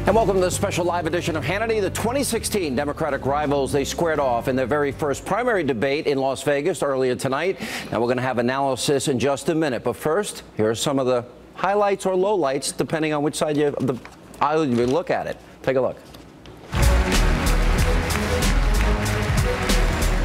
And welcome to this special live edition of Hannity. The 2016 Democratic rivals, they squared off in their very first primary debate in Las Vegas earlier tonight. Now we're going to have analysis in just a minute. But first, here are some of the highlights or lowlights, depending on which side of the aisle you look at it. Take a look.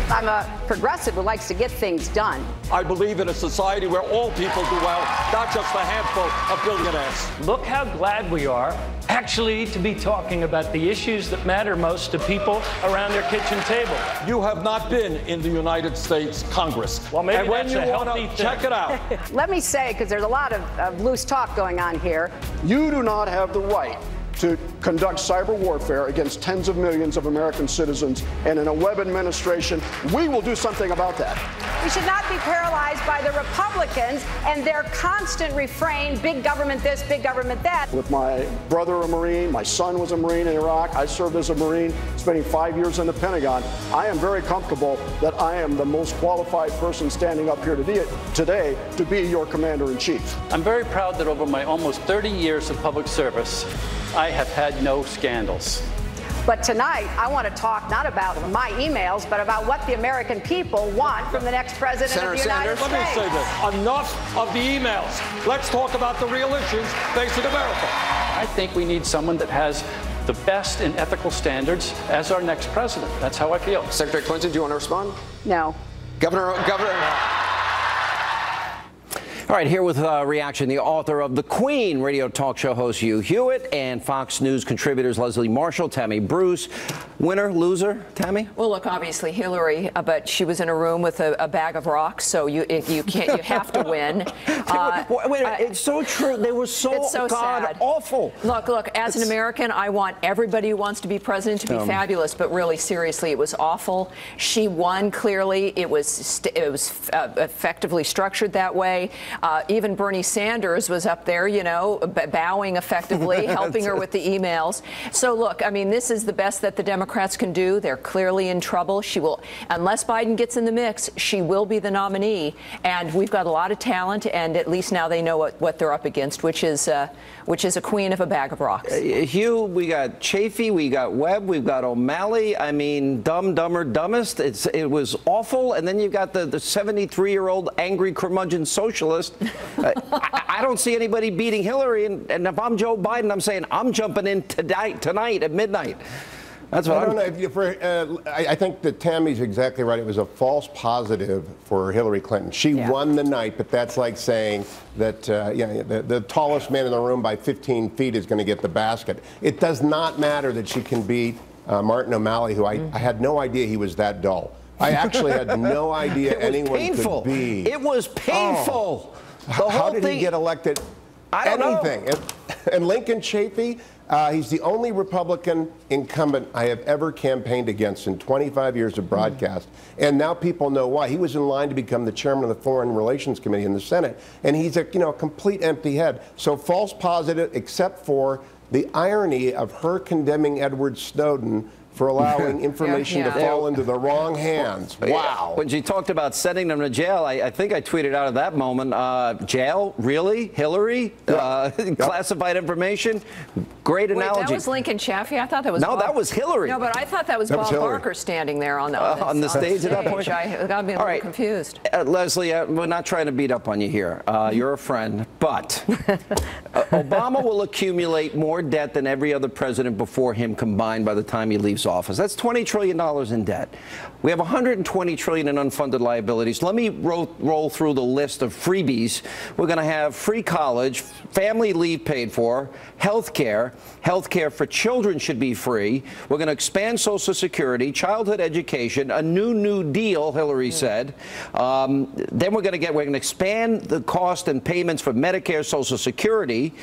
I'm a progressive who likes to get things done. I believe in a society where all people do well, not just a handful of billionaires. Look how glad we are actually to be talking about the issues that matter most to people around their kitchen table. You have not been in the United States Congress. Well, maybe and when that's you a want healthy to thing. check it out. Let me say, because there's a lot of loose talk going on here. You do not have the right to conduct cyber warfare against tens of millions of American citizens, and in a Webb administration, we will do something about that. We should not be paralyzed by the Republicans and their constant refrain, big government this, big government that. With my brother a Marine, my son was a Marine in Iraq, I served as a Marine, spending 5 years in the Pentagon. I am very comfortable that I am the most qualified person standing up here today to be your commander-in-chief. I'm very proud that over my almost 30 years of public service, I have had no scandals. But tonight, I want to talk not about my emails, but about what the American people want from the next president of the United States. Let me say this. Enough of the emails. Let's talk about the real issues facing America. I think we need someone that has the best in ethical standards as our next president. That's how I feel. Secretary Clinton, do you want to respond? No. Governor. All right, here with a reaction, the author of The Queen, radio talk show host Hugh Hewitt, and Fox News contributors Leslie Marshall, Tammy Bruce. Winner, loser, Tammy? Well, look, obviously Hillary, but she was in a room with a bag of rocks, so you have to win. It's so true. They were so sad. awful. Look, as an American, I want everybody who wants to be president to be fabulous, but really, seriously, it was awful. She won clearly. It was effectively structured that way. Even Bernie Sanders was up there, you know, bowing effectively, helping her with the emails. So look, I mean, this is the best that the Democrats can do. They're clearly in trouble. She will, unless Biden gets in the mix, she will be the nominee. And we've got a lot of talent, and at least now they know what they're up against, which is a queen of a bag of rocks. Hugh, we got Chafee, we got Webb, we've got O'Malley. I mean, dumb, dumber, dumbest. It was awful. And then you've got the 73-year-old angry curmudgeon socialist. I don't see anybody beating Hillary. And if I'm Joe Biden, I'm saying I'm jumping in tonight at midnight. That's what I think that Tammy's exactly right. It was a false positive for Hillary Clinton. She won the night, but that's like saying that the tallest man in the room by 15 feet is going to get the basket. It does not matter that she can beat Martin O'Malley, who I had no idea he was that dull. I actually had no idea anyone could be. It was painful. How did he get elected? I don't know. And Lincoln Chafee, he's the only Republican incumbent I have ever campaigned against in 25 years of broadcast. And now people know why. He was in line to become the chairman of the Foreign Relations Committee in the Senate. And he's a complete empty head. So false positive, except for the irony of her condemning Edward Snowden for allowing information to fall into the wrong hands. Wow. When she talked about sending them to jail, I think I tweeted out at that moment, jail? Really? Hillary? Classified information? Great analogy. Wait, that was Lincoln Chafee? I thought that was No, that was Hillary. No, but I thought that was Bob Barker standing there on the stage at that point. I got me a little confused. Leslie, we're not trying to beat up on you here. You're a friend. But Obama will accumulate more debt than every other president before him combined by the time he leaves office. That's $20 trillion in debt. We have $120 trillion in unfunded liabilities. Let me roll through the list of freebies. We're going to have free college, family leave paid for, health care for children should be free. We're going to expand Social Security, childhood education, a new deal, Hillary said. Then we're going to expand the cost and payments for Medicare, Social Security,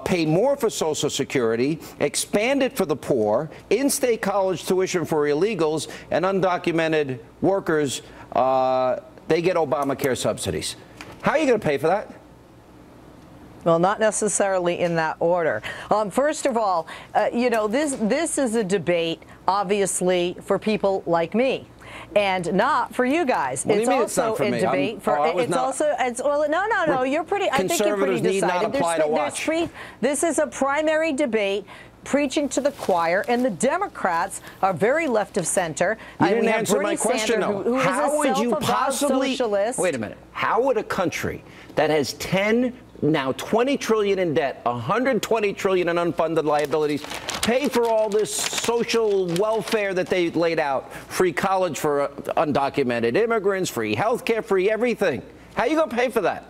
pay more for Social Security, expand it for the poor, in-state college tuition for illegals, and undocumented workers, they get Obamacare subsidies. How are you going to pay for that? Well, not necessarily in that order. First of all, this is a debate, obviously, for people like me. and not for you guys. What do you mean it's also it's not for in me? debate for no, you're pretty, I think you're pretty decided. This is a primary debate preaching to the choir, and the Democrats are very left of center. You didn't answer my question, though. Who how would you possibly? Socialist. Wait a minute. How would a country that has now 20 trillion in debt, 120 trillion in unfunded liabilities, pay for all this social welfare that they laid out? Free college for undocumented immigrants, free health care, free everything. How are you going to pay for that?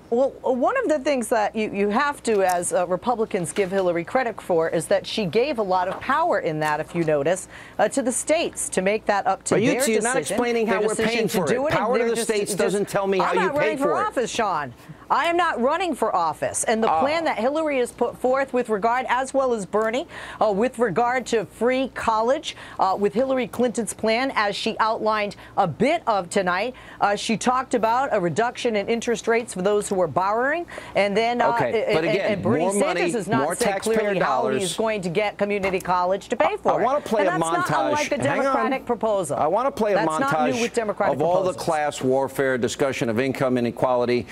Well, one of the things that you have to, as Republicans, give Hillary credit for is that she gave a lot of power in that, if you notice, to the states to make that up to their decision. You're not explaining how we're paying for it. Power to the states doesn't tell me how you pay for it. I'm not running for office, Sean. I am not running for office. And the plan that Hillary has put forth with regard, as well as Bernie, with regard to free college, with Hillary Clinton's plan, as she outlined a bit of tonight, she talked about a reduction in interest rates for those who are borrowing. And then but again, and Bernie more Sanders money, has not said clearly how he's going to get community college to pay for it. I want to play a montage. That's not unlike a Democratic proposal. I want to play a montage not new with Democratic of all the proposals. class warfare, discussion of income inequality.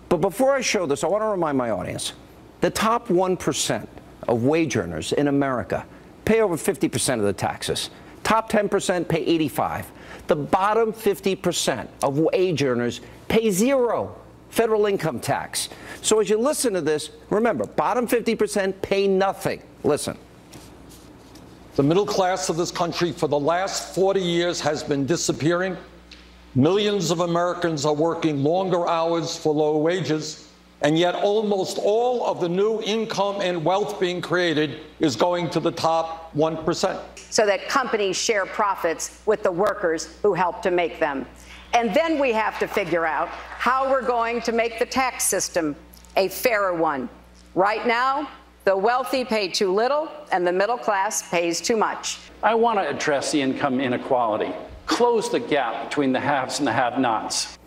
But before I show this, I want to remind my audience, the top 1% of wage earners in America pay over 50% of the taxes. Top 10% pay 85%. The bottom 50% of wage earners pay zero federal income tax. So as you listen to this, remember, bottom 50% pay nothing. Listen. The middle class of this country for the last 40 years has been disappearing. Millions of Americans are working longer hours for lower wages, and yet almost all of the new income and wealth being created is going to the top 1%. So that companies share profits with the workers who help to make them. And then we have to figure out how we're going to make the tax system a fairer one. Right now, the wealthy pay too little, and the middle class pays too much. I want to address the income inequality. Close the gap between the haves and the have-nots.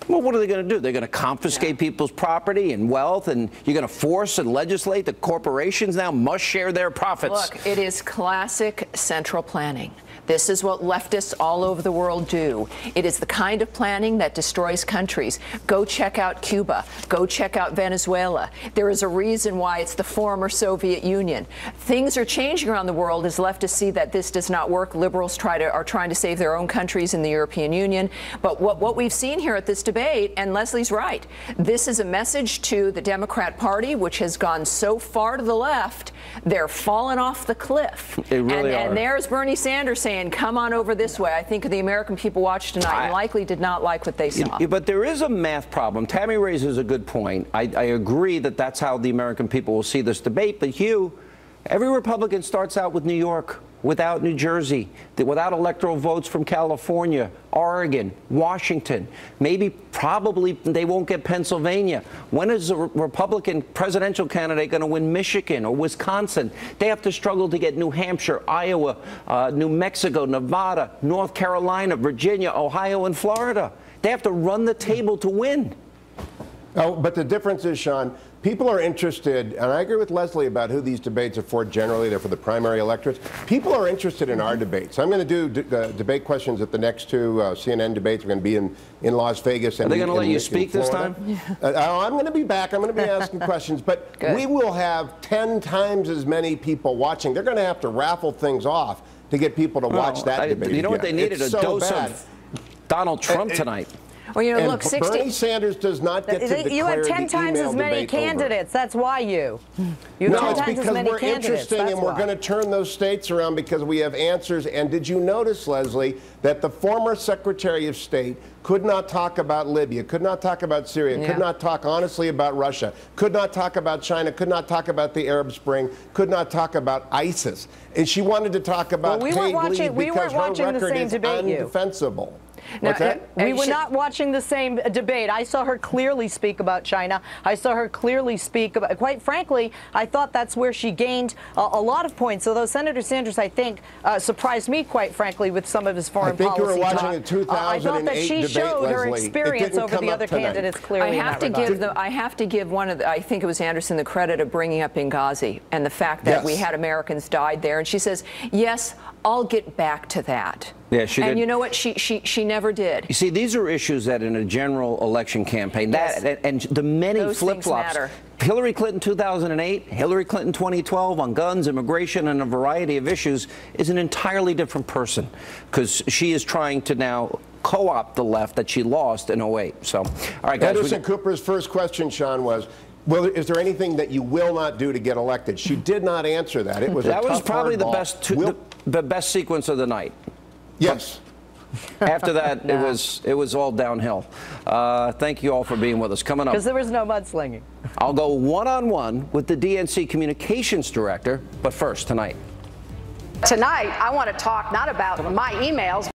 Well, what are they going to do? They're going to confiscate people's property and wealth, and you're going to force and legislate that corporations now must share their profits. Look, it is classic central planning. This is what leftists all over the world do. It is the kind of planning that destroys countries. Go check out Cuba. Go check out Venezuela. There is a reason why it's the former Soviet Union. Things are changing around the world as leftists see that this does not work. Liberals are trying to save their own countries in the European Union. But what we've seen here at this debate, and Leslie's right, this is a message to the Democrat Party, which has gone so far to the left, they're falling off the cliff. They really are. And there's Bernie Sanders saying, come on over this way. I think the American people watched tonight and likely did not like what they saw. But there is a math problem. Tammy raises a good point. I agree that that's how the American people will see this debate. But Hugh, every Republican starts out with New York, without New Jersey, without electoral votes from California, Oregon, Washington. Probably they won't get Pennsylvania. When is a Republican presidential candidate going to win Michigan or Wisconsin? They have to struggle to get New Hampshire, Iowa, New Mexico, Nevada, North Carolina, Virginia, Ohio, and Florida. They have to run the table to win. Oh, but the difference is, Sean, people are interested, and I agree with Leslie about who these debates are for generally. They're for the primary electorates. People are interested in our debates. I'm going to do debate questions at the next two CNN debates. We're going to be in Las Vegas. And are they going to let you speak this time? I'm going to be back. I'm going to be asking questions. But we will have 10 times as many people watching. They're going to have to raffle things off to get people to watch that debate. You know what they needed? A dose of Donald Trump tonight. Well, you know, and look, Bernie Sanders does not get to declare you have 10 times as many candidates. That's why you. No, it's because we're interesting and we're going to turn those states around because we have answers. And did you notice, Leslie, that the former Secretary of State could not talk about Libya, could not talk about Syria, could not talk honestly about Russia, could not talk about China, could not talk about the Arab Spring, could not talk about ISIS. And she wanted to talk about paid leave because her record is undefensible. Now, we were not watching the same debate. I saw her clearly speak about China. I saw her clearly speak about, quite frankly, I thought that's where she gained a lot of points. Although Senator Sanders, I think, surprised me, quite frankly, with some of his foreign policy talk. I think you were watching a 2008 I thought that she debate, showed Leslie. her experience over the other candidates clearly. I have to give one of the, I think it was Anderson, the credit of bringing up Benghazi and the fact that we had Americans died there. And she says, yes, I'll get back to that. Yeah, she did. And you know what? She never did. You see, these are issues that in a general election campaign, Yes. and the many Those things flip-flops. matter. Hillary Clinton 2008, Hillary Clinton 2012 on guns, immigration, and a variety of issues is an entirely different person because she is trying to now co-opt the left that she lost in 08. So, all right, guys. Anderson Cooper's first question, Sean, was, well, is there anything that you will not do to get elected? She did not answer that. It was that a was tough, probably hard the ball. best the best sequence of the night. Yes. After that, it was all downhill. Thank you all for being with us. Coming up, Because there was no mudslinging. I'll go one-on-one with the DNC communications director. But first, tonight. Tonight, I want to talk not about my emails.